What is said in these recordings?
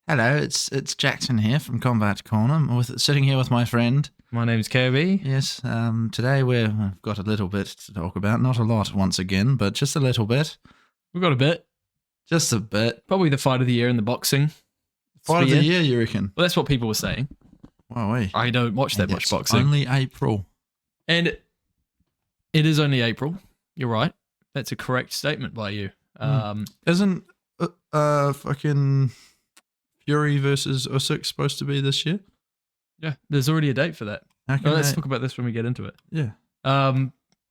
Hello, it's Jackson here from Combat Corner. I'm sitting here with my friend. My name's Kirby. Yes, today we've got a little bit to talk about. Not a lot once again, but just a little bit. We've got a bit. Just a bit. Probably the fight of the year in the boxing. Fight of the year, you reckon? Well, that's what people were saying. Wow, I don't watch that much boxing. Only April. And it is only April. You're right. That's a correct statement by you. Isn't fucking Fury versus Usyk supposed to be this year? Yeah, there's already a date for that. Let's talk about this when we get into it. Yeah.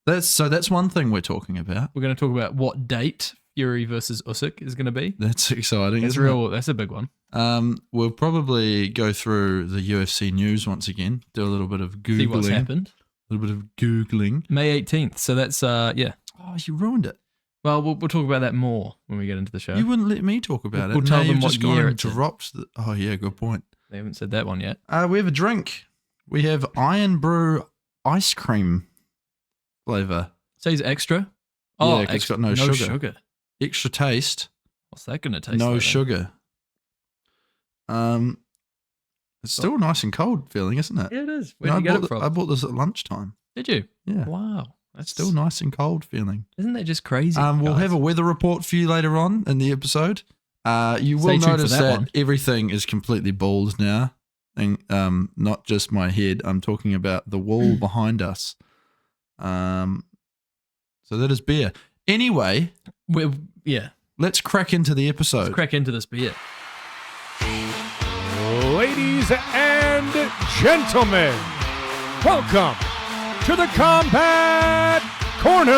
That's one thing we're talking about. We're going to talk about what date Fury versus Usyk is going to be. That's exciting. That's a big one. We'll probably go through the UFC news once again. Do a little bit of Googling. See what's happened. A little bit of Googling. May 18th. So that's, yeah. Oh, you ruined it. Well, we'll talk about that more when we get into the show. You wouldn't let me talk about it. We'll tell now them you've what just gone year and it's in. dropped the... Oh, yeah, good point. They haven't said that one yet. We have a drink. We have Iron Brew ice cream flavour. Says extra. Yeah, it's got no sugar. Extra taste. What's that going to taste like? No sugar. It's still nice and cold feeling, isn't it? Yeah, it is. Where did you get it from? I bought this at lunchtime. Did you? Yeah. Wow. That's Still nice and cold feeling. Isn't that just crazy? We'll have a weather report for you later on in the episode. You will notice that everything is completely bald now. And not just my head. I'm talking about the wall behind us. So that is beer. Anyway, let's crack into the episode. Let's crack into this beer. Ladies and gentlemen, welcome to the Combat Corner.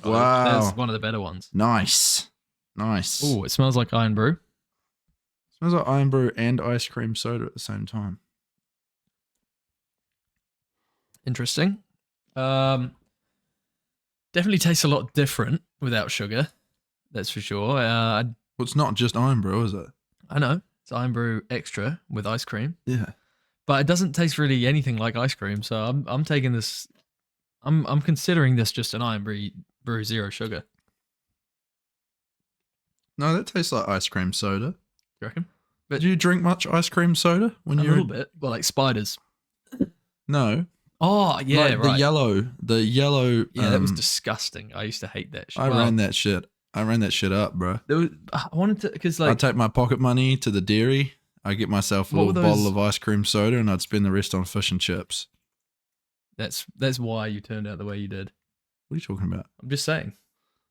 Wow. That's one of the better ones. Nice. Oh, it smells like Iron Brew. Smells like Iron Brew and ice cream soda at the same time. Interesting. Definitely tastes a lot different without sugar. That's for sure. Well, it's not just Iron Brew, is it? I know. It's Iron Brew Extra with ice cream. Yeah. But it doesn't taste really anything like ice cream, so I'm taking this... I'm considering this just an Iron Brew zero sugar. No, that tastes like ice cream soda. You reckon? But do you drink much ice cream soda when you're... A little bit. Well, like spiders. No. Oh, yeah, like right. The yellow... Yeah, that was disgusting. I used to hate that shit. I ran that shit. I ran that shit up, bro. I wanted to... Because like... I'd take my pocket money to the dairy. I'd get myself a little bottle of ice cream soda and I'd spend the rest on fish and chips. That's why you turned out the way you did. What are you talking about? I'm just saying.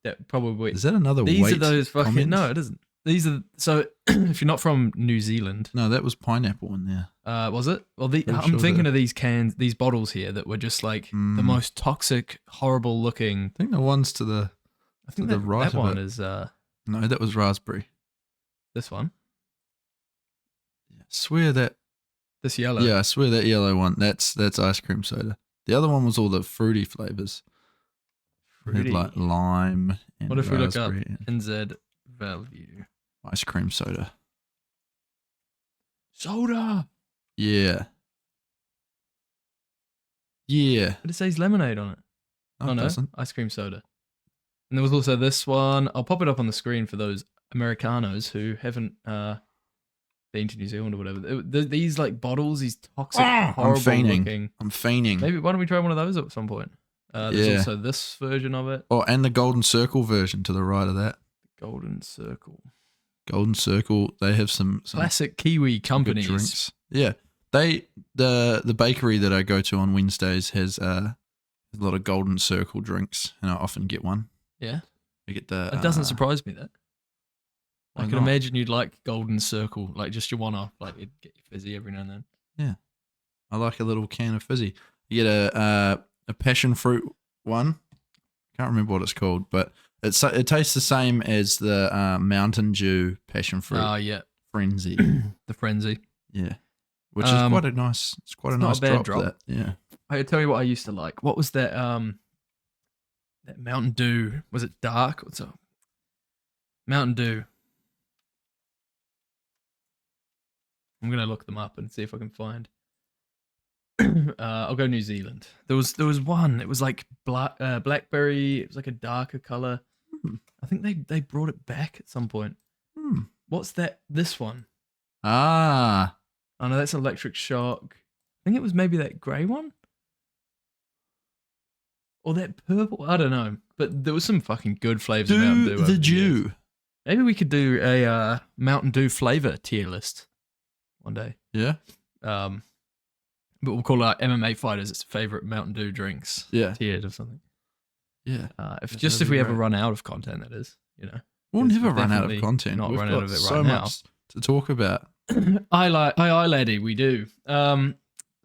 That probably... Is that another These weight are those fucking... comment? No, it isn't. These are... So, if you're not from New Zealand... No, that was pineapple in there. Was it? Well, I'm sure thinking of these cans, these bottles here that were just like the most toxic, horrible looking... I think the ones to the... I think the right that one of it. is... No, that was raspberry. This one? I swear that... This yellow? Yeah, I swear that yellow one, that's ice cream soda. The other one was all the fruity flavors. It had like lime and what if we look up and NZ value? ice cream soda. Soda! Yeah. Yeah. But it says lemonade on it. No, it doesn't. Ice cream soda. And there was also this one. I'll pop it up on the screen for those Americanos who haven't been to New Zealand or whatever. These like bottles, these toxic, horrible looking. I'm fiending. Maybe why don't we try one of those at some point? There's also this version of it. Oh, and the Golden Circle version to the right of that. Golden Circle. Golden Circle, they have some classic Kiwi companies. Drinks. Yeah. The bakery that I go to on Wednesdays has a lot of Golden Circle drinks, and I often get one. Yeah. I get the... It doesn't surprise me that. I can not? imagine you'd like Golden Circle, like just your one-off, like you'd get your fizzy every now and then. Yeah. I like a little can of fizzy. You get a passion fruit one. Can't remember what it's called, but it tastes the same as the Mountain Dew passion fruit. Oh, yeah. Frenzy. The Frenzy. Yeah. Which is quite a nice, nice drop. That. Yeah. I'll tell you what I used to like. What was that that Mountain Dew? Was it dark? What's up? Mountain Dew. I'm going to look them up and see if I can find. I'll go New Zealand. There was one. It was like blackberry. It was like a darker color. I think they brought it back at some point. What's that? This one. Ah. Oh no, that's Electric Shock. I think it was maybe that grey one. Or that purple. I don't know. But there was some fucking good flavors of Mountain Dew. The Dew. Maybe we could do a Mountain Dew flavor tier list one day. Yeah. But we'll call our MMA fighters' favorite Mountain Dew drinks. Yeah. Tiered or something. Yeah. If we ever run out of content, that is, you know. We'll never run out of content. Not We've run got out of it so right now. much to talk about. Aye, laddie, we do.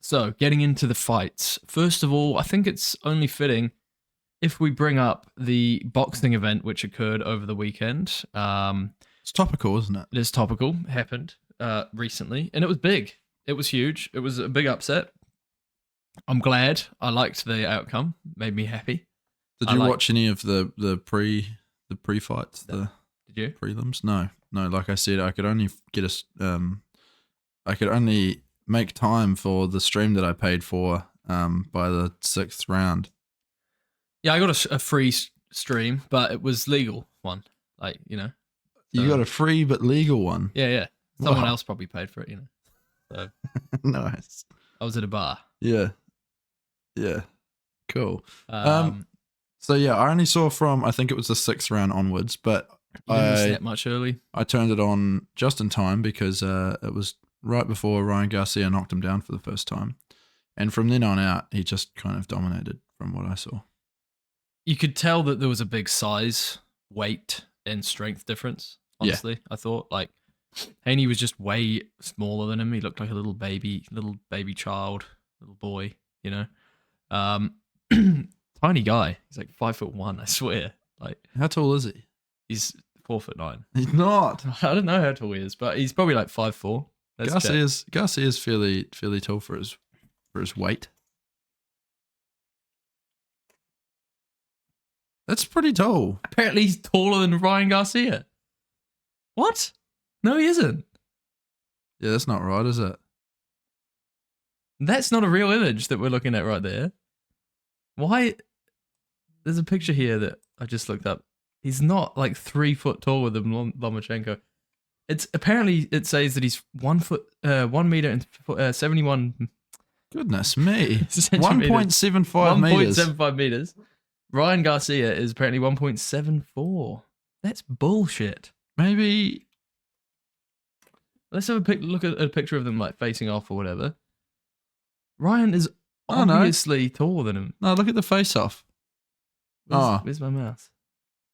So getting into the fights. First of all, I think it's only fitting if we bring up the boxing event which occurred over the weekend. It's topical, isn't it? It is topical. Happened recently, and it was big. It was huge. It was a big upset. I'm glad. I liked the outcome. Made me happy. Did you watch any of the pre-fights? Did you? Prelims? No. Like I said, I could only I could only make time for the stream that I paid for by the 6th round. Yeah, I got a free stream, but it was legal one. Like, you know. You got a free but legal one? Yeah. Someone else probably paid for it, you know. So nice. I was at a bar. Yeah. Cool. So yeah, I only saw from, I think it was the 6th round onwards, but you didn't see that much early. I turned it on just in time because it was right before Ryan Garcia knocked him down for the first time. And from then on out, he just kind of dominated from what I saw. You could tell that there was a big size, weight, and strength difference, honestly. I thought, like, Haney was just way smaller than him. He looked like a little baby child, little boy, you know. Tiny guy. He's like 5'1", I swear. Like, how tall is he? He's 4'9". He's not. I don't know how tall he is, but he's probably like 5'4". Garcia's fairly tall for his weight. That's pretty tall. Apparently he's taller than Ryan Garcia. What? No, he isn't. Yeah, that's not right, is it? That's not a real image that we're looking at right there. Why? There's a picture here that I just looked up. He's not like 3 foot taller than Lomachenko. It's apparently it says that he's 1 meter and 71. Goodness me. 1.75 meters. 1.75 meters. Ryan Garcia is apparently 1.74. That's bullshit. Maybe. Let's have a look at a picture of them like facing off or whatever. Ryan is obviously taller than him. No, look at the face off. Where's my mouse?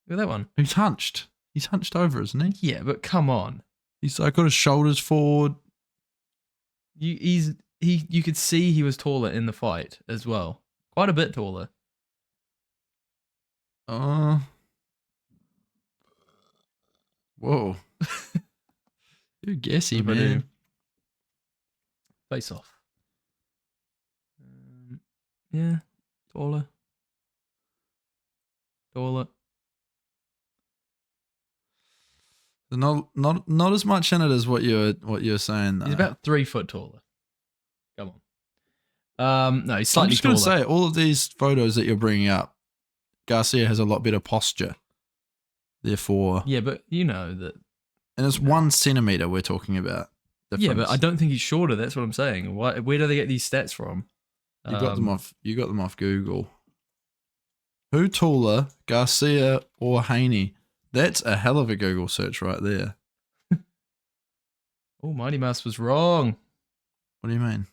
Look at that one. He's hunched. He's hunched over, isn't he? Yeah, but come on. He's like got his shoulders forward. You could see he was taller in the fight as well. Quite a bit taller. Whoa. You're guessy, man. Face off. Yeah, taller. Not as much in it as what you're saying though. He's about 3 foot taller. Come on. No, he's slightly taller. I'm just going to say, all of these photos that you're bringing up, Garcia has a lot better posture. Therefore... Yeah, but you know that... And it's 1 centimeter we're talking about. Difference. Yeah, but I don't think he's shorter. That's what I'm saying. Where do they get these stats from? You got them off Google. Who taller, Garcia or Haney? That's a hell of a Google search right there. Oh, Mighty Mouse was wrong. What do you mean?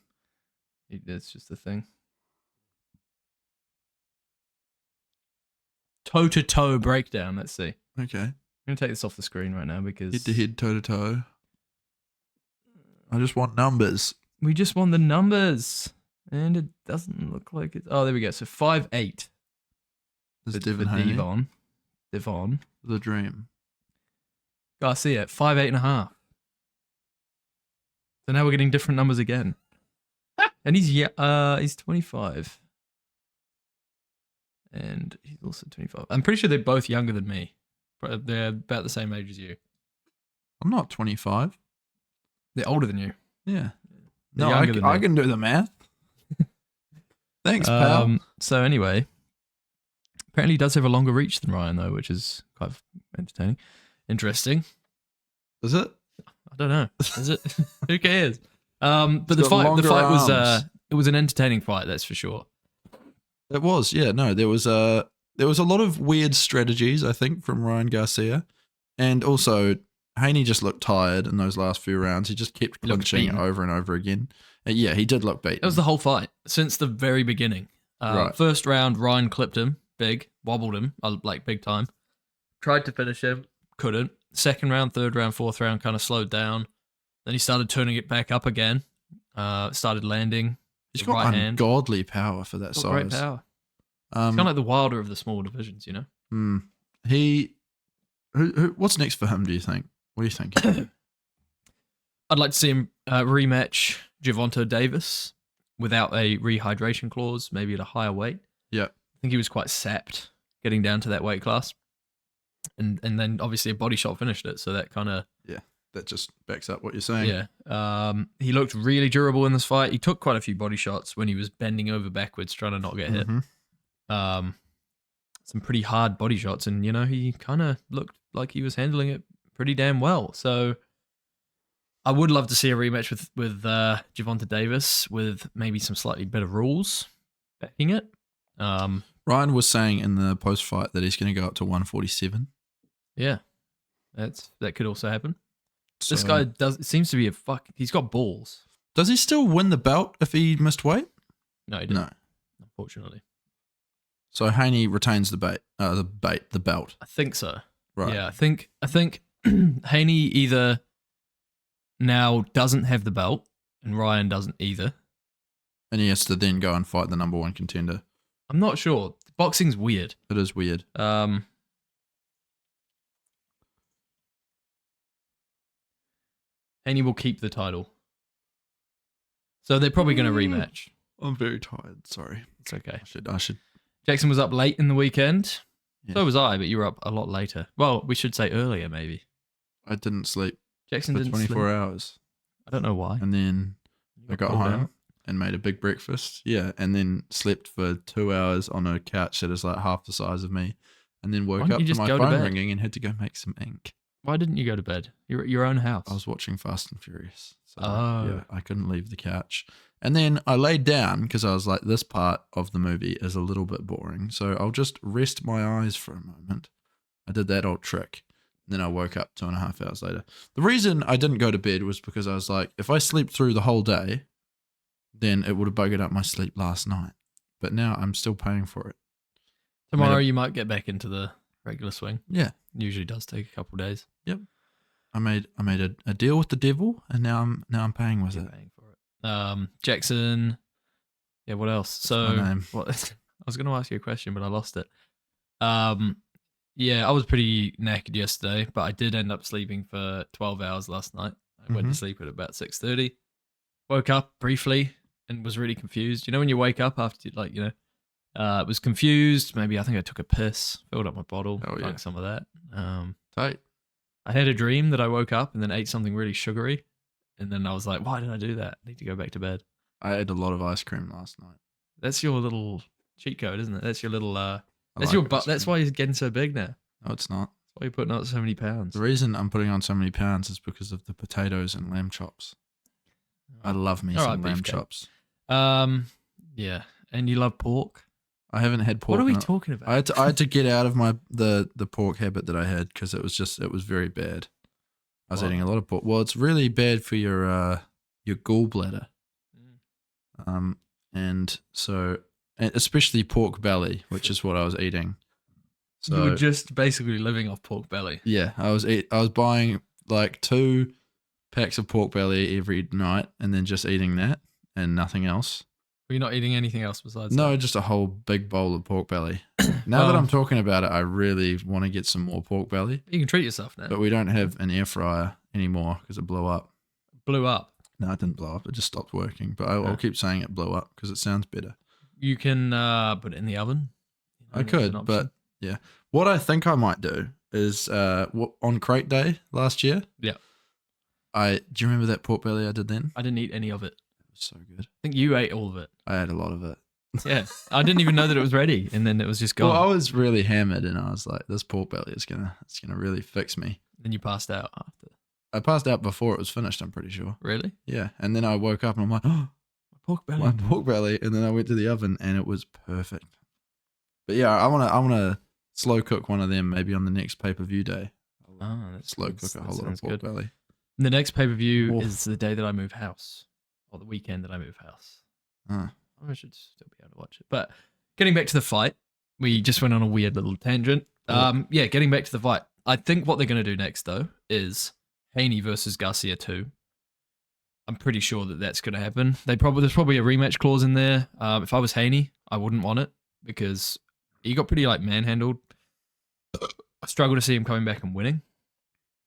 That's just the thing. Toe-to-toe breakdown. Let's see. Okay. I'm going to take this off the screen right now because... Head-to-head, toe-to-toe. I just want numbers. We just want the numbers. And it doesn't look like it. Oh, there we go. So 5'8". There's Devin Haney. Devon. The dream. Garcia, 5'8.5". So now we're getting different numbers again. And he's 25. And he's also 25. I'm pretty sure they're both younger than me. They're about the same age as you. I'm not 25. They're older than you. Yeah. They're No, I can do the math. Thanks, pal. So anyway, apparently he does have a longer reach than Ryan, though, which is quite entertaining. Interesting. Is it? I don't know. Is it? Who cares? But the fight arms. was it was an entertaining fight, that's for sure. It was, yeah. No, there was a lot of weird strategies, I think, from Ryan Garcia, and also Haney just looked tired in those last few rounds. He just kept clinching over and over again. Yeah, he did look beaten. It was the whole fight since the very beginning. Right. First round, Ryan clipped him big, wobbled him like big time. Tried to finish him, couldn't. Second round, third round, fourth round kind of slowed down. Then he started turning it back up again. Started landing. He's got right ungodly power for that size. Great power. It's kind of like the Wilder of the small divisions, you know? What's next for him, do you think? What do you think? I'd like to see him rematch Gervonta Davis without a rehydration clause, maybe at a higher weight. Yeah. I think he was quite sapped getting down to that weight class. And then obviously a body shot finished it, so that kind of... Yeah, that just backs up what you're saying. Yeah. He looked really durable in this fight. He took quite a few body shots when he was bending over backwards trying to not get hit. Some pretty hard body shots, and, you know, he kind of looked like he was handling it pretty damn well. So I would love to see a rematch with Gervonta Davis with maybe some slightly better rules backing it. Ryan was saying in the post-fight that he's going to go up to 147. Yeah, that could also happen. So, this guy seems to be he's got balls. Does he still win the belt if he missed weight? No, he didn't. No, unfortunately. So Haney retains the belt. I think so. Right. Yeah, I think Haney either now doesn't have the belt and Ryan doesn't either, and he has to then go and fight the number one contender. I'm not sure. Boxing's weird. It is weird. Haney will keep the title. So they're probably going to rematch. I'm very tired. Sorry. It's okay. I should. Jackson was up late in the weekend. Yeah. So was I, but you were up a lot later. Well, we should say earlier, maybe. I didn't sleep. Jackson for didn't 24 sleep. hours. I don't know why. And then I got home and made a big breakfast. Yeah. And then slept for 2 hours on a couch that is like half the size of me. And then woke up to my phone ringing and had to go make some ink. Why didn't you go to bed? You're at your own house. I was watching Fast and Furious. So, yeah, I couldn't leave the couch. And then I laid down because I was like, this part of the movie is a little bit boring. So I'll just rest my eyes for a moment. I did that old trick. And then I woke up 2.5 hours later. The reason I didn't go to bed was because I was like, if I sleep through the whole day, then it would have buggered up my sleep last night. But now I'm still paying for it. Tomorrow you might get back into the regular swing. Yeah. Usually does take a couple of days. Yep. I made a deal with the devil, and now I'm paying with it. Paying for it. Jackson. Yeah. What else? So what? I was going to ask you a question, but I lost it. Yeah, I was pretty knackered yesterday, but I did end up sleeping for 12 hours last night. I went to sleep at about 6:30. Woke up briefly and was really confused. You know when you wake up after was confused. Maybe I think I took a piss, filled up my bottle, drank some of that. Tight. I had a dream that I woke up and then ate something really sugary, and then I was like, "Why did I do that? I need to go back to bed." I ate a lot of ice cream last night. That's your little cheat code, isn't it? That's your little. That's your butt. That's why you're getting so big now. No, it's not. That's why you're putting on so many pounds. The reason I'm putting on so many pounds is because of the potatoes and lamb chops. I love me some lamb chops. Yeah, and you love pork. I haven't had pork. What are we talking about? I had to get out of the pork habit that I had because it was very bad. I was eating a lot of pork. Well, it's really bad for your gallbladder. And especially pork belly, which is what I was eating. So you were just basically living off pork belly. Yeah, I was buying like 2 packs of pork belly every night and then just eating that and nothing else. Were you not eating anything else besides No, that? just a whole big bowl of pork belly. Now that I'm talking about it, I really want to get some more pork belly. You can treat yourself now. But we don't have an air fryer anymore because it blew up. Blew up? No, it didn't blow up. It just stopped working. But I'll keep saying it blew up because it sounds better. You can put it in the oven. I could, but yeah. What I think I might do is on Crate Day last year. Yeah. Do you remember that pork belly I did then? I didn't eat any of it. It was so good. I think you ate all of it. I ate a lot of it. Yeah, I didn't even know that it was ready, and then it was just gone. Well, I was really hammered, and I was like, "This pork belly is gonna really fix me." Then you passed out after. I passed out before it was finished. I'm pretty sure. Really? Yeah, and then I woke up and I'm like, "Oh, Pork belly. my pork belly!" And then I went to the oven, and it was perfect. But yeah, I wanna slow cook one of them maybe on the next pay-per-view day. Oh, that's Slow cook a whole lot of pork belly. The next pay-per-view Oof. is the day that I move house, or the weekend that I move house. I should still be able to watch it. But getting back to the fight, we just went on a weird little tangent. Yeah, getting back to the fight. I think what they're going to do next, though, is Haney versus Garcia 2. I'm pretty sure that that's going to happen. There's probably a rematch clause in there. If I was Haney, I wouldn't want it because he got pretty manhandled. I struggle to see him coming back and winning.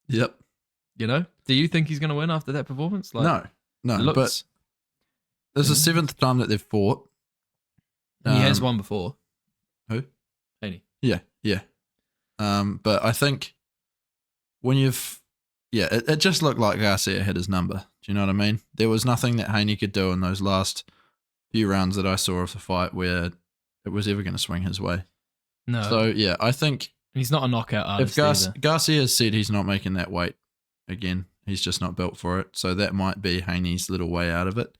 Yep. You know? Do you think he's going to win after that performance? No. But this is the 7th time that they've fought. He has won before. Who? Haney. Yeah. But I think when it just looked like Garcia had his number. Do you know what I mean? There was nothing that Haney could do in those last few rounds that I saw of the fight where it was ever going to swing his way. No. So, yeah, I think... He's not a knockout artist if Garcia said he's not making that weight again, he's just not built for it. So that might be Haney's little way out of it.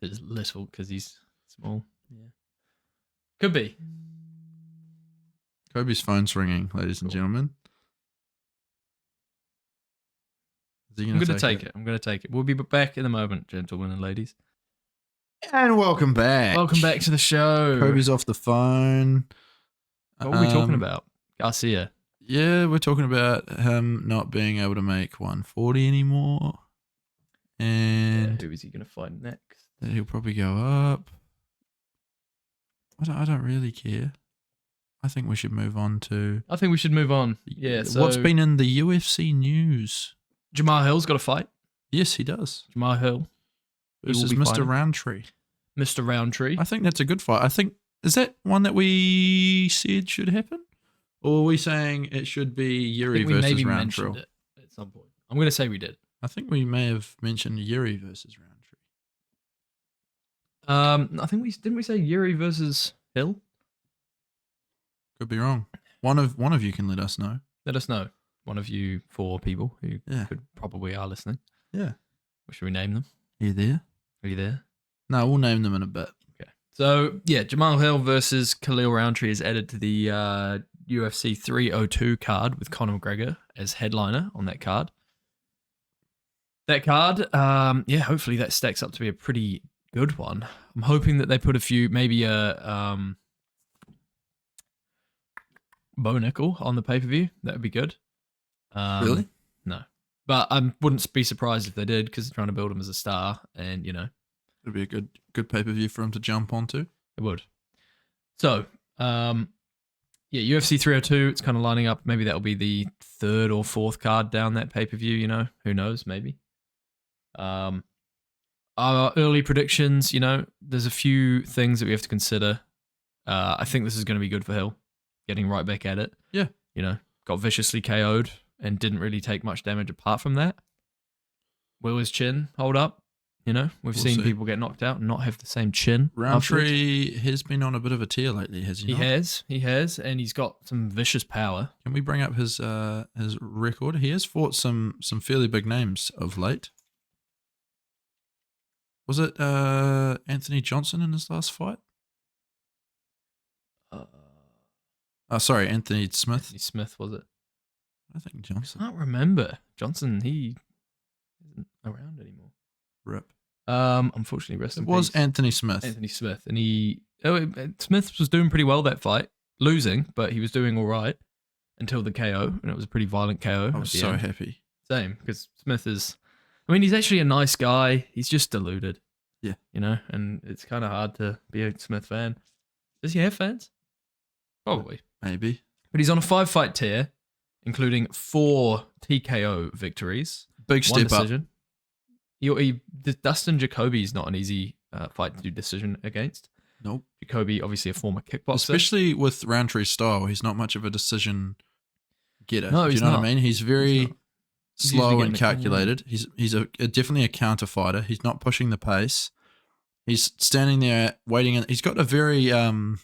It's little because he's small. Yeah. Could be. Kobe's phone's ringing, ladies and gentlemen. I'm going to take it. I'm going to take it. We'll be back in a moment, gentlemen and ladies. And welcome back. Welcome back to the show. Kobe's off the phone. What are we talking about? Garcia. Yeah, we're talking about him not being able to make 140 anymore. And who is he going to fight next? that he'll probably go up. I don't really care. I think we should move on to... I think we should move on. Yeah. So what's been in the UFC news? Jamahal got a fight. Yes, he does. Jamahal versus Mr. Roundtree. Mr. Roundtree. I think that's a good fight. I think... Is that one that we said should happen? Or are we saying it should be Yuri versus Roundtree? Mentioned it at some point. I'm going to say we did. I think we may have mentioned Yuri versus Roundtree. I think didn't we say Yuri versus Hill? Could be wrong. One of you can let us know. Let us know. One of you 4 people who could probably are listening. Yeah. Should we name them? Are you there? Are you there? No, we'll name them in a bit. Okay. So, yeah, Jamahal versus Khalil Roundtree is added to the UFC 302 card with Conor McGregor as headliner on that card. That card, hopefully that stacks up to be a pretty good one. I'm hoping that they put a few, maybe a Bo Nickel on the pay-per-view. That would be good. Really? No. But I wouldn't be surprised if they did because they're trying to build him as a star and, you know. It'd be a good pay-per-view for him to jump onto. It would. So, UFC 302, it's kind of lining up. Maybe that'll be the 3rd or 4th card down that pay-per-view, you know. Who knows, maybe. Our early predictions, you know, there's a few things that we have to consider. I think this is going to be good for Hill, getting right back at it. Yeah. You know, got viciously KO'd and didn't really take much damage apart from that. Will his chin hold up? You know, we'll seen people get knocked out and not have the same chin. Roundtree has been on a bit of a tear lately, has he not? He has, and he's got some vicious power. Can we bring up his record? He has fought some fairly big names of late. Was it Anthony Johnson in his last fight? Sorry, Anthony Smith. Anthony Smith, was it? I think Johnson. I can't remember. Johnson, he isn't around anymore. Rip. Unfortunately, rest in peace. It was Anthony Smith. Anthony Smith, and Smith was doing pretty well that fight, losing, but he was doing all right until the KO, and it was a pretty violent KO. I was so happy. Same, because Smith is, I mean, he's actually a nice guy. He's just deluded. Yeah. You know, and it's kind of hard to be a Smith fan. Does he have fans? Probably. Maybe. But he's on a 5-fight tear, including 4 TKO victories. Big step decision. Dustin Jacoby is not an easy fight to do decision against. Nope. Jacoby, obviously a former kickboxer. Especially with Roundtree's style, he's not much of a decision getter. No, do you know what I mean? He's very slow and getting calculated. He's definitely a counter fighter. He's not pushing the pace. He's standing there waiting, and he's got a very Yoel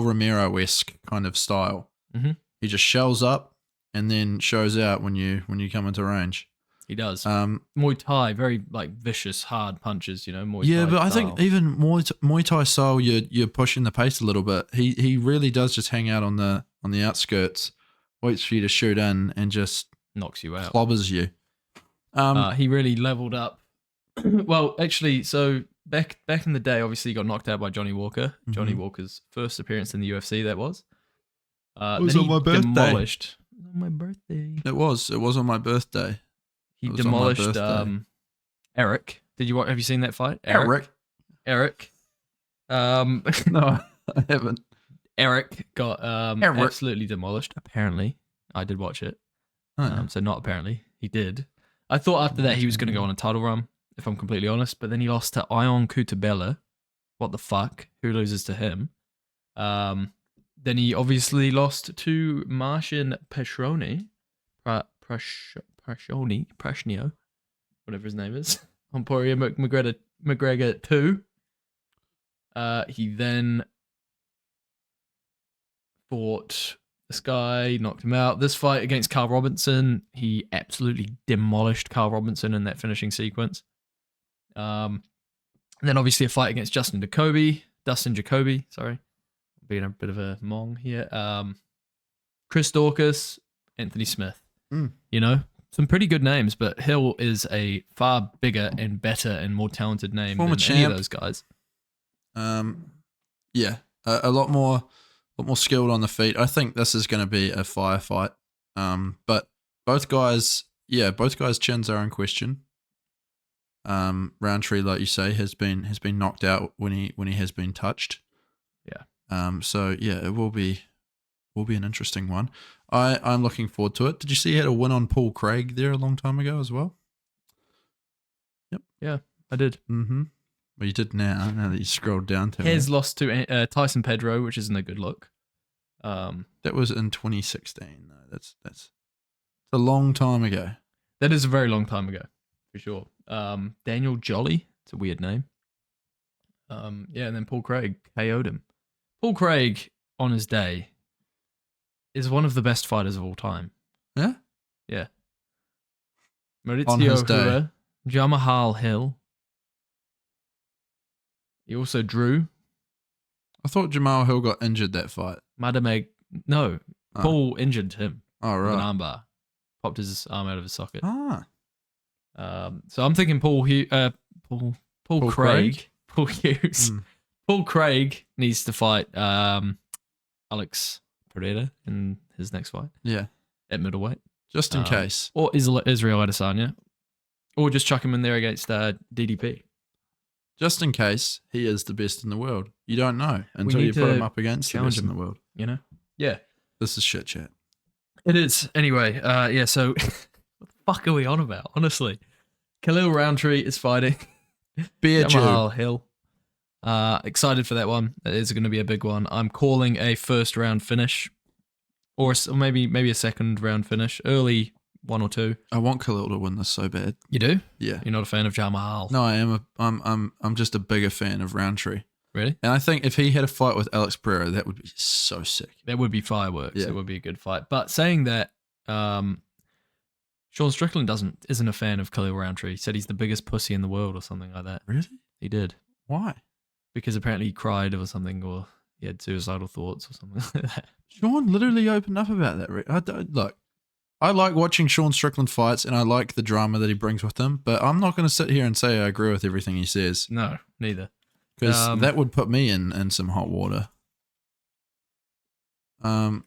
Romero-esque kind of style. Mm-hmm. He just shells up and then shows out when you come into range. He does. Muay Thai, very like vicious, hard punches. Muay Thai. Yeah, but style. I think even Muay Thai style, you're pushing the pace a little bit. He really does just hang out on the outskirts, waits for you to shoot in, and just knocks you out, clobbers you. He really leveled up. Well, actually, so back in the day, obviously he got knocked out by Johnny Walker. Mm-hmm. Johnny Walker's first appearance in the UFC. That was. It was on my birthday. Demolished. It was on my birthday. It was on my birthday. He demolished Eric. Have you seen that fight? Eric. No, I haven't. Eric got absolutely demolished. Apparently, I did watch it. So not apparently, he did. I thought after that he was going to go on a title run, if I'm completely honest. But then he lost to Ion Cutabella. What the fuck? Who loses to him? Then he obviously lost to Marcin Pescioni. Prashnio, whatever his name is, on Poirier McGregor 2. He then fought this guy, knocked him out. This fight against Carl Robinson, he absolutely demolished Carl Robinson in that finishing sequence. And then obviously a fight against Dustin Jacoby, sorry. Being a bit of a mong here. Chris Daukaus, Anthony Smith. Some pretty good names, but Hill is a far bigger and better and more talented name than any of those guys. Yeah, a lot more skilled on the feet. I think this is going to be a firefight. But both guys' chins are in question. Roundtree, like you say, has been knocked out when he has been touched. Yeah. So yeah, it will be an interesting one. I'm looking forward to it. Did you see he had a win on Paul Craig there a long time ago as well? Yep. Yeah, I did. Mm-hmm. Well, you did now that you scrolled down to Has lost to Tyson Pedro, which isn't a good look. That was in 2016. No, that's a long time ago. That is a very long time ago, for sure. Daniel Jolly, it's a weird name. And then Paul Craig KO'd him. Paul Craig, on his day, is one of the best fighters of all time. Yeah? Yeah. On his Maurizio day. Hua, Jamahal Hill. He also drew. I thought Jamahal Hill got injured that fight. No. Oh. Paul injured him. Oh, With right. an armbar. Popped his arm out of his socket. Ah. So I'm thinking Paul Craig. Paul Hughes. Paul Craig needs to fight Alex Pereira in his next fight. Yeah. At middleweight. Just in case. Or Israel Adesanya. Or just chuck him in there against DDP. Just in case he is the best in the world. You don't know until you put him up against the best in the world. Yeah. This is shit chat. It is. Anyway, so what the fuck are we on about, honestly? Khalil Roundtree is fighting Jamahal Hill. Excited for that one. It is going to be a big one. I'm calling a first round finish, or maybe a second round finish, early 1 or 2. I want Khalil to win this so bad. You do? Yeah. You're not a fan of Jamahal? No, I am. I'm just a bigger fan of Roundtree. Really? And I think if he had a fight with Alex Pereira, that would be so sick. That would be fireworks. Yeah. It would be a good fight. But saying that, Sean Strickland isn't a fan of Khalil Roundtree. He said he's the biggest pussy in the world or something like that. Really? He did. Why? Because apparently he cried or something, or he had suicidal thoughts or something like that. Sean literally opened up about that. Look, I like watching Sean Strickland fights and I like the drama that he brings with him, but I'm not going to sit here and say I agree with everything he says. No, neither. Because that would put me in some hot water. What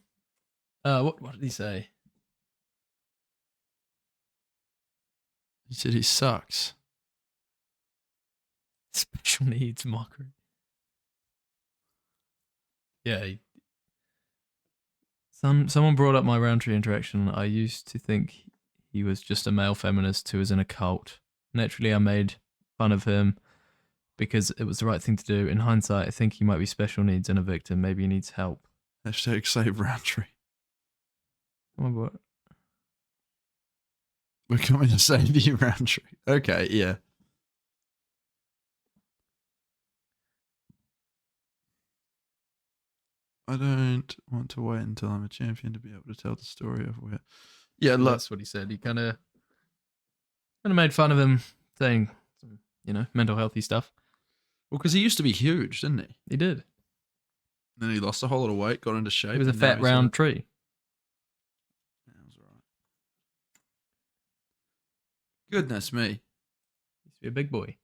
did he say? He said he sucks. Special needs mockery. Yeah. Someone brought up my Roundtree interaction. I used to think he was just a male feminist who was in a cult. Naturally, I made fun of him because it was the right thing to do. In hindsight, I think he might be special needs and a victim. Maybe he needs help. Hashtag save Roundtree. Oh, what? We're coming to save you, Roundtree. Okay, yeah. I don't want to wait until I'm a champion to be able to tell the story of where. Yeah, look. That's what he said. He kind of made fun of him saying some, mental healthy stuff. Well, because he used to be huge, didn't he? He did. Then he lost a whole lot of weight, got into shape. He was a fat round tree. Yeah, that was right. Goodness me. He used to be a big boy.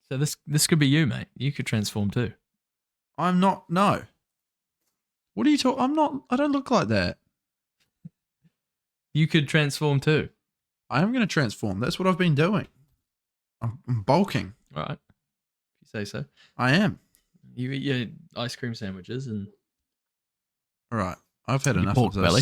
So this could be you, mate. You could transform too. I'm not. No. What are you talking? I'm not. I don't look like that. You could transform too. I am going to transform. That's what I've been doing. I'm bulking. All right. If you say so. I am. You eat your ice cream sandwiches and. All right. I've had your enough pork of this. belly.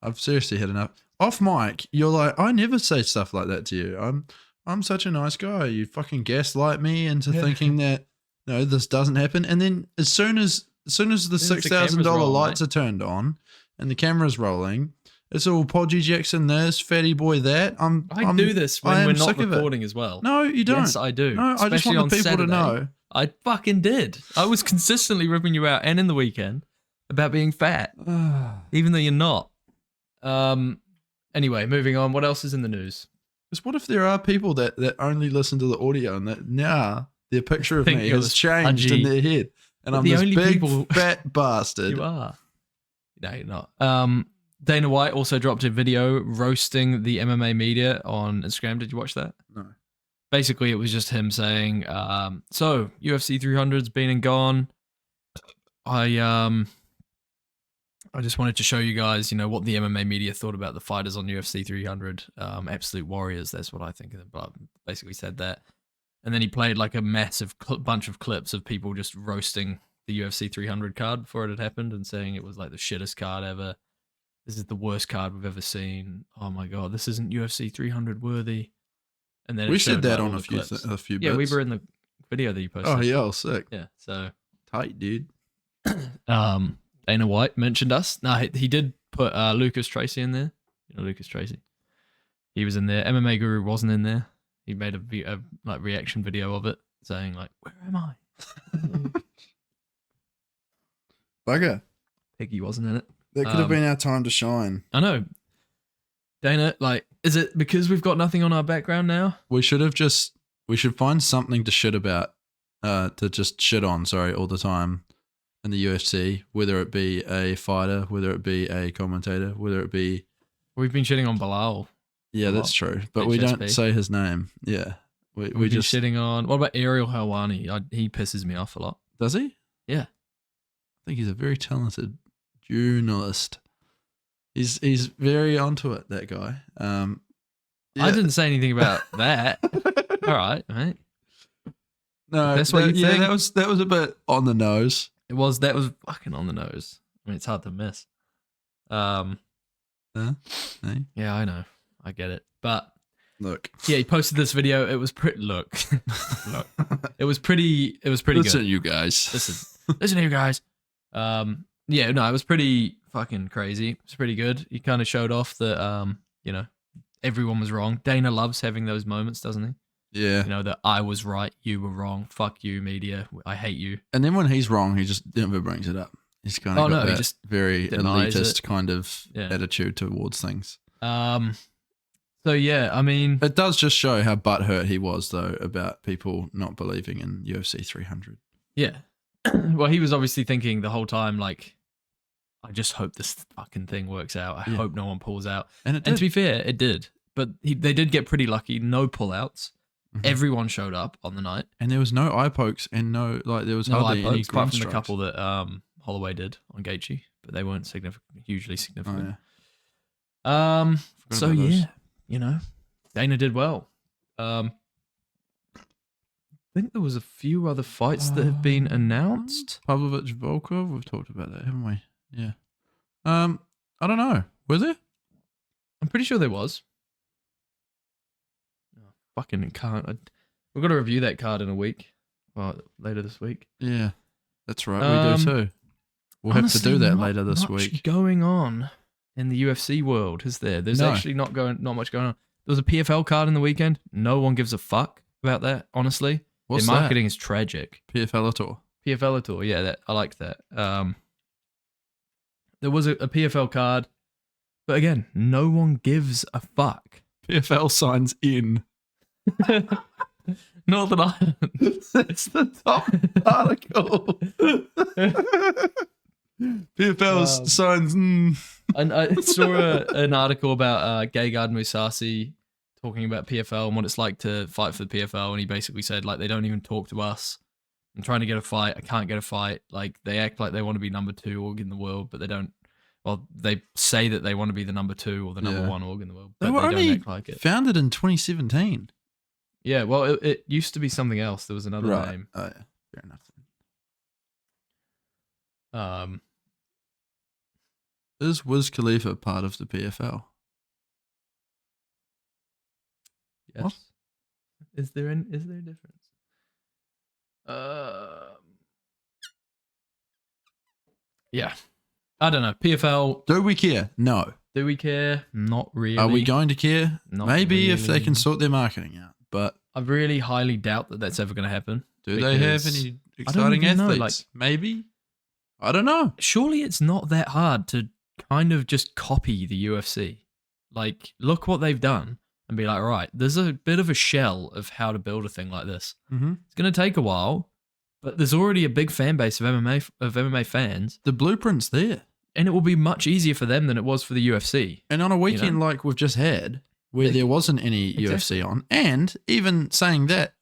I've seriously had enough. Off mic, you're like, I never say stuff like that to you. I'm such a nice guy. You fucking gaslight me into thinking that this doesn't happen. And then as soon as the $6,000 lights are turned on and the camera's rolling, it's all Podgy Jackson this, fatty boy that. I do this when we're not recording as well. No, you don't. Yes, I do. No, I just want the people to know. I fucking did. I was consistently ripping you out and in the weekend about being fat, even though you're not. Anyway, moving on. What else is in the news? Because what if there are people that only listen to the audio and that now their picture of me has changed in their head and I'm this big fat bastard. You are. No, you're not. Dana White also dropped a video roasting the MMA media on Instagram. Did you watch that? No. Basically, it was just him saying, so UFC 300's been and gone. I just wanted to show you guys, what the MMA media thought about the fighters on UFC 300. Absolute warriors, that's what I think of them. But basically said that. And then he played like a massive bunch of clips of people just roasting the UFC 300 card before it had happened and saying it was like the shittest card ever. This is the worst card we've ever seen. Oh my God, this isn't UFC 300 worthy. And then we said that on a few bits. Yeah, we were in the video that you posted. Oh yeah, sick. Yeah, so tight, dude. Dana White mentioned us. No, he did put Lucas Tracy in there. Lucas Tracy. He was in there. MMA Guru wasn't in there. He made a reaction video of it, saying like, "Where am I?" Bugger. Piggy wasn't in it. That could have been our time to shine. I know. Dana, is it because we've got nothing on our background now? We should find something to shit about, to just shit on, all the time in the UFC, whether it be a fighter, whether it be a commentator, whether it be... We've been shitting on Bilal. Yeah, that's true. But we don't say his name. Yeah. We just shitting on... What about Ariel Helwani? He pisses me off a lot. Does he? Yeah. I think he's a very talented journalist. He's very onto it, that guy. Yeah. I didn't say anything about that. All right, mate. No, that's what you think. That was a bit on the nose. That was fucking on the nose. I mean, it's hard to miss. Hey? Yeah, I know. I get it. But look. Yeah, he posted this video. It was pretty look. It was pretty good. Listen, you guys. Listen to you guys. Yeah, no, it was pretty fucking crazy. It was pretty good. He kind of showed off that everyone was wrong. Dana loves having those moments, doesn't he? Yeah. That I was right, you were wrong. Fuck you, media. I hate you. And then when he's wrong, he just never brings it up. He's kind of got that very elitist kind of attitude towards things. So yeah, I mean, it does just show how butthurt he was though about people not believing in UFC 300. Yeah. Well, he was obviously thinking the whole time, like, I just hope this fucking thing works out. I hope no one pulls out. And to be fair, it did. But they did get pretty lucky. No pullouts. Mm-hmm. Everyone showed up on the night. And there was no eye pokes and there was no hardly eye pokes, any apart from strikes. the couple that Holloway did on Gaethje, but they weren't hugely significant. Oh, yeah. So yeah, Dana did well. I think there was a few other fights that have been announced. Pavlovich Volkov, we've talked about that, haven't we? Yeah. I don't know. Was there? I'm pretty sure there was. Oh, fucking can't. We've got to review that card in a week. Well, later this week. Yeah, that's right. We do too. We'll have to do that later this week. What's going on in the UFC world? Is there? There's actually not much going on. There was a PFL card in the weekend. No one gives a fuck about that, honestly. What's Their marketing is tragic. PFL at all? PFL Tour. Yeah, I like that. There was a PFL card, but again, no one gives a fuck. PFL signs in. Northern Ireland. That's the top article. PFL signs. And I saw an article about Gegard Mousasi talking about PFL and what it's like to fight for the PFL, and he basically said, like, they don't even talk to us. I'm trying to get a fight. I can't get a fight. Like, they act like they want to be number 2 org in the world, but they don't. Well, they say that they want to be the number 2 or the number 1 org in the world, but they were don't only act like it. Founded in 2017. Yeah, well, it used to be something else. There was another name. Oh, yeah. Fair enough. Is Wiz Khalifa part of the PFL? Yes. What? Is there a difference? Yeah. I don't know. PFL. Do we care? No. Do we care? Not really. Are we going to care? Not Maybe if they really. can sort their marketing out. But I really highly doubt that that's ever going to happen. do they have any I don't exciting even know, athletes? Maybe. I don't know. Surely it's not that hard to kind of just copy the UFC. Like, look what they've done and be like, right, there's a bit of a shell of how to build a thing like this. Mm-hmm. It's going to take a while, but there's already a big fan base of MMA fans. The blueprint's there. And it will be much easier for them than it was for the UFC. And on a weekend like we've just had, where there wasn't any UFC on, and even saying that,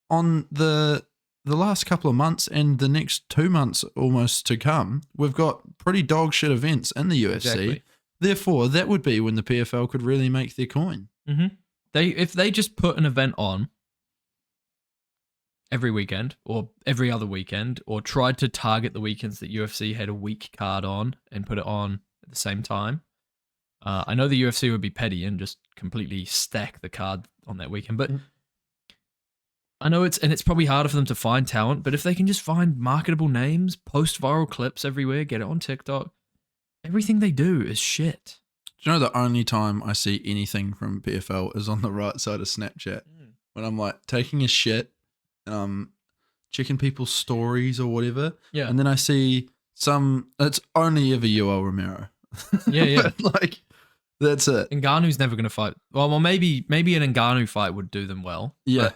on the last couple of months and the next 2 months almost to come, we've got pretty dog shit events in the UFC. Exactly. Therefore, that would be when the PFL could really make their coin. Mm-hmm. If they just put an event on every weekend or every other weekend, or tried to target the weekends that UFC had a weak card on and put it on at the same time. I know the UFC would be petty and just completely stack the card on that weekend, but I know it's probably harder for them to find talent, but if they can just find marketable names, post viral clips everywhere, get it on TikTok, everything they do is shit. Do you know the only time I see anything from PFL is on the right side of Snapchat when I'm like taking a shit, checking people's stories or whatever. Yeah. And then I see it's only ever Yoel Romero. Yeah. Like, that's it. Ngannou's never going to fight. Well, maybe an Ngannou fight would do them well. Yeah.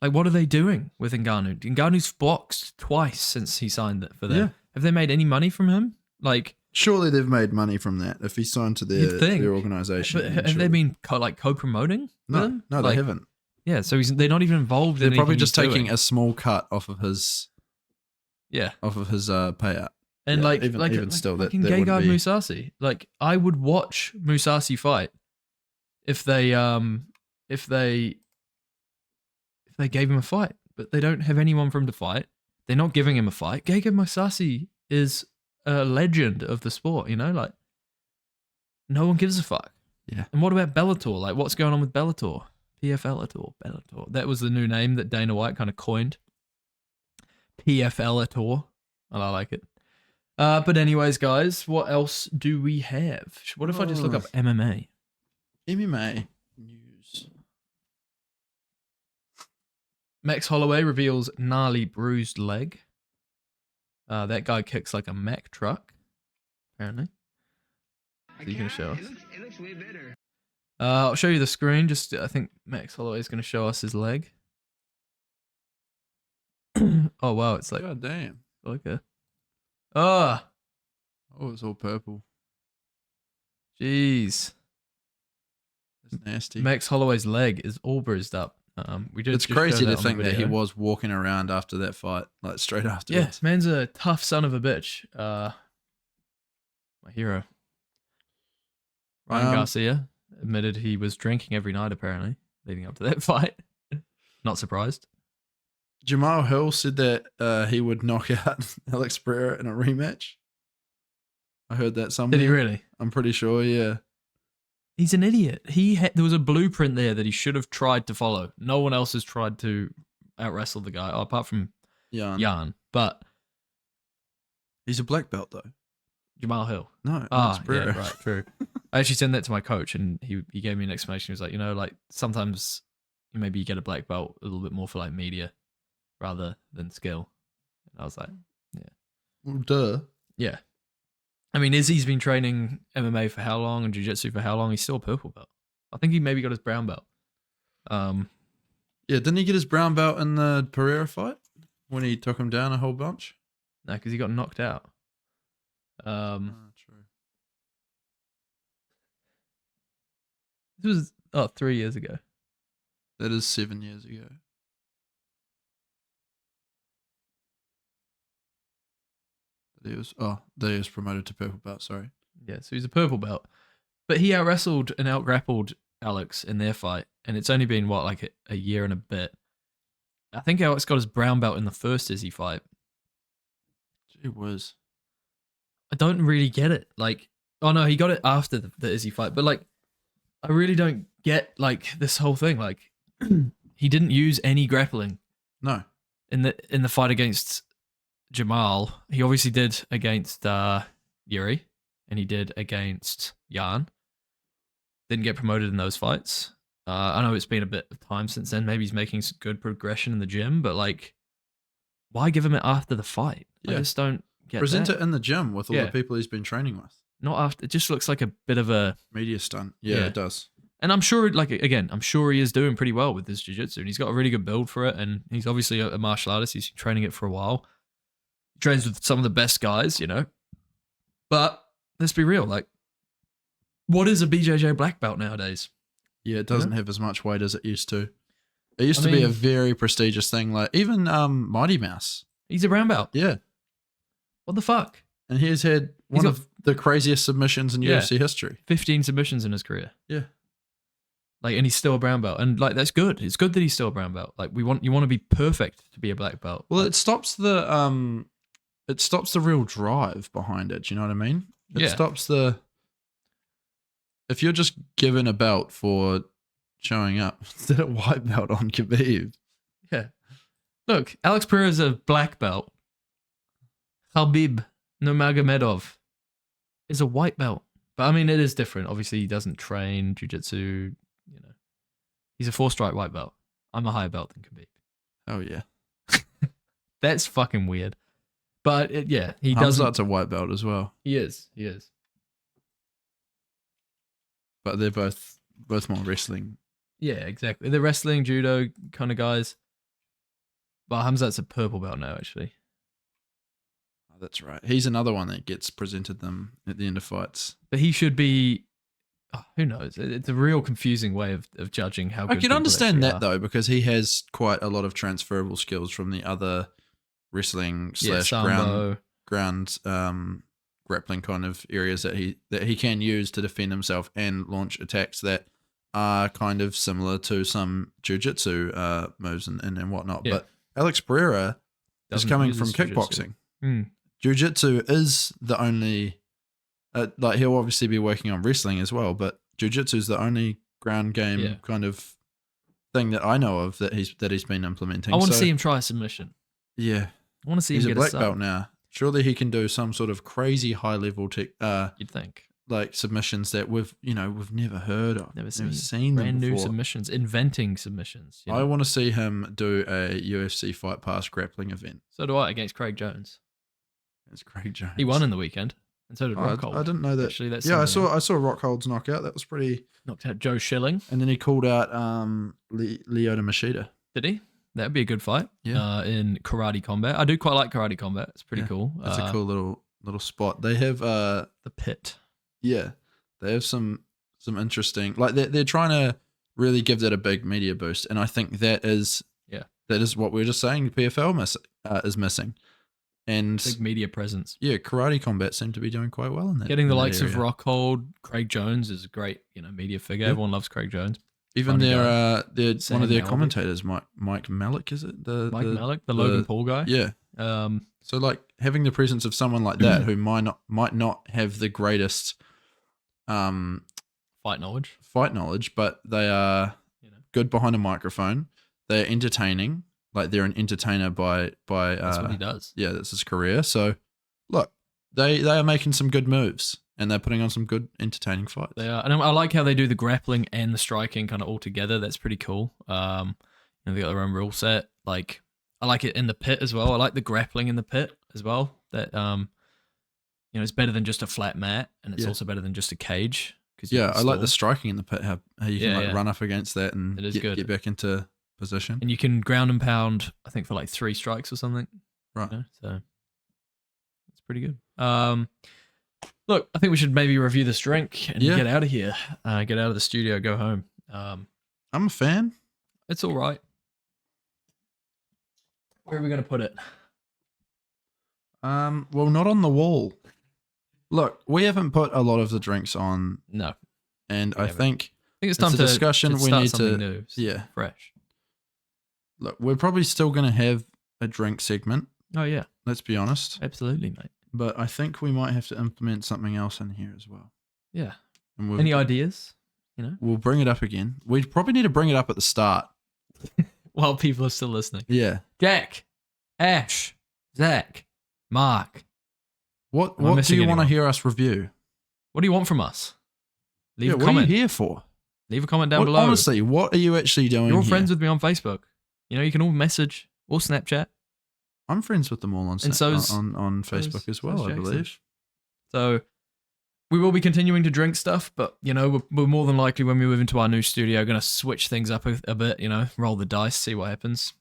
Like, what are they doing with Ngannou? Ngannou's boxed twice since he signed it for them. Yeah. Have they made any money from him? Like, surely they've made money from that if he signed to their organization. But have they been co-promoting? No, they haven't. Yeah, so they're not even involved. They're probably just taking a small cut off of his payout. And yeah, even still, that Gegard Mousasi. Like, I would watch Mousasi fight if they gave him a fight, but they don't have anyone for him to fight. They're not giving him a fight. Gegard Mousasi is a legend of the sport, like, no one gives a fuck. Yeah. And what about Bellator? Like, what's going on with Bellator? PFL-ator, Bellator. That was the new name that Dana White kind of coined. PFL-ator. I like it. But anyways, guys, what else do we have? What if I just look up MMA? MMA news. Max Holloway reveals gnarly bruised leg. That guy kicks like a Mack truck, apparently. So you can show us. It looks way better. I'll show you the screen. I think Max Holloway is going to show us his leg. Oh, wow. It's like... God damn. Okay. Oh, it's all purple. Jeez. That's nasty. Max Holloway's leg is all bruised up. It's crazy to think that he was walking around after that fight, like straight after. Yeah, man's a tough son of a bitch. My hero. Ryan Garcia admitted he was drinking every night, apparently, leading up to that fight. Not surprised. Jamahal Hill said that he would knock out Alex Pereira in a rematch. I heard that somewhere. Did he really? I'm pretty sure, yeah. He's an idiot. There was a blueprint there that he should have tried to follow. No one else has tried to out-wrestle the guy, apart from Jan. But he's a black belt, though. Jamahal Hill. No, yeah, right, true. I actually sent that to my coach, and he gave me an explanation. He was like, like, sometimes maybe you get a black belt a little bit more for like media rather than skill. And I was like, yeah. Well, duh. Yeah. I mean, Izzy's been training MMA for how long and jiu-jitsu for how long? He's still a purple belt. I think he maybe got his brown belt. Yeah, didn't he get his brown belt in the Pereira fight when he took him down a whole bunch? No, because he got knocked out. True. This was 3 years ago. That is 7 years ago. He was promoted to purple belt. Sorry. Yeah, so he's a purple belt, but he out-wrestled and out-grappled Alex in their fight, and it's only been like a year and a bit. I think Alex got his brown belt in the first Izzy fight. Gee whiz. I don't really get it. Like, oh no, he got it after the Izzy fight, but like, I really don't get like this whole thing. Like, he didn't use any grappling. No. In the fight against Jamahal, he obviously did against Yuri, and he did against Jan. Didn't get promoted in those fights. I know it's been a bit of time since then. Maybe he's making some good progression in the gym, but like, why give him it after the fight? Yeah. I just don't get Present that. it in the gym with all the people he's been training with. Not after. It just looks like a bit of a media stunt. Yeah, it does. And I'm sure, like, again, I'm sure he is doing pretty well with his jiu-jitsu, and he's got a really good build for it, and he's obviously a martial artist. He's been training it for a while. He trains with some of the best guys, you know. But let's be real, like, what is a BJJ black belt nowadays? Yeah, it doesn't have as much weight as it used to. It used to be a very prestigious thing. Like even Mighty Mouse. He's a brown belt. Yeah. What the fuck? And he's had one of the craziest submissions in UFC history. 15 submissions in his career. Yeah. Like, and he's still a brown belt. And like, that's good. It's good that he's still a brown belt. Like, you want to be perfect to be a black belt. Well, it stops the real drive behind it. Do you know what I mean? It stops if you're just given a belt for showing up, instead of white belt on Khabib. Yeah. Look, Alex Pereira is a black belt. Khabib Nurmagomedov is a white belt. But I mean, it is different. Obviously, he doesn't train jiu-jitsu. You know, he's a 4-stripe white belt. I'm a higher belt than Khabib. Oh yeah, that's fucking weird. But he doesn't. Hamzat's a white belt as well. He is. But they're both more wrestling. Yeah, exactly. They're wrestling, judo kind of guys. But Hamzat's a purple belt now, actually. Oh, that's right. He's another one that gets presented them at the end of fights. But he should be. Oh, who knows? It's a real confusing way of judging how good I can understand that, though, because he has quite a lot of transferable skills from the other wrestling / ground grappling kind of areas that he can use to defend himself and launch attacks that are kind of similar to some jiu-jitsu moves and whatnot. Yeah. But Alex Pereira is coming from kickboxing. Jiu-jitsu is the only like he'll obviously be working on wrestling as well, but jiu-jitsu is the only ground game kind of thing that I know of that he's been implementing. I want to see him try a submission. Yeah. I want to see him get a black belt now. Surely he can do some sort of crazy high level you'd think. Like submissions that we've never heard of. Never seen brand new submissions, inventing submissions. I want to see him do a UFC Fight Pass grappling event. So do I, against Craig Jones. It's Craig Jones. He won in the weekend. And so did Rockhold. I didn't know that. Actually, that's I saw Rockhold's knockout. That was pretty. Knocked out Joe Schilling. And then he called out Lyoto Machida. Did he? That'd be a good fight. Yeah. In karate combat. I do quite like karate combat. It's pretty cool. It's a cool little spot. They have the pit. Yeah. They have some interesting, like they're trying to really give that a big media boost, and I think that is what we were just saying. The PFL is missing. And big media presence. Yeah, karate combat seem to be doing quite well in that. Getting the likes of Rockhold, Craig Jones is a great, media figure. Yeah. Everyone loves Craig Jones. Even their one of their commentators, Mike Malik, is it? Mike Malik, the Logan Paul guy. Yeah. So like having the presence of someone like that who might not have the greatest fight knowledge, but they are good behind a microphone. They're entertaining. Like they're an entertainer by that's what he does. Yeah, that's his career. So look, they are making some good moves and they're putting on some good entertaining fights. They are, and I like how they do the grappling and the striking kind of all together. That's pretty cool. They got their own rule set. Like I like it in the pit as well. I like the grappling in the pit as well. That it's better than just a flat mat, and it's also better than just a cage. I like the striking in the pit. How you can run up againds that and get back into position. And you can ground and pound, I think, for like 3 strikes or something. Right. So it's pretty good. Look, I think we should maybe review this drink and get out of here. Get out of the studio, go home. I'm a fan. It's all right. Where are we going to put it? Well, not on the wall. Look, we haven't put a lot of the drinks on. No. And I think it's time a discussion to we need to new, fresh. Look, we're probably still going to have a drink segment. Oh yeah. Let's be honest. Absolutely, mate. But I think we might have to implement something else in here as well. Yeah. Any ideas? We'll bring it up again. We probably need to bring it up at the start. While people are still listening. Yeah. Jack, Ash, Zach, Mark. What do you want to hear us review? What do you want from us? Leave a comment. comment. What are you here for? Leave a comment down below. Honestly, what are you actually doing? You're all friends with me on Facebook. You can all message or Snapchat. I'm friends with them all on Facebook as well, I believe. So we will be continuing to drink stuff, but we're more than likely, when we move into our new studio, going to switch things up a bit. Roll the dice, see what happens.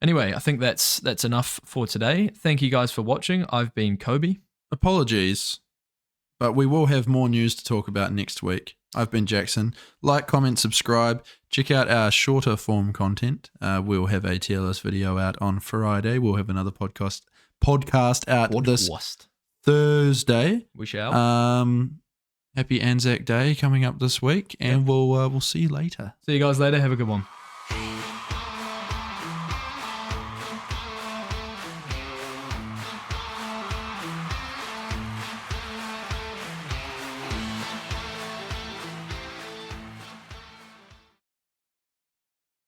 Anyway, I think that's enough for today. Thank you guys for watching. I've been Kobe. Apologies, but we will have more news to talk about next week. I've been Jackson. Like, comment, subscribe. Check out our shorter form content. We'll have a TLS video out on Friday. We'll have another podcast out this Thursday. We shall. Happy Anzac Day coming up this week, and we'll see you later. See you guys later. Have a good one.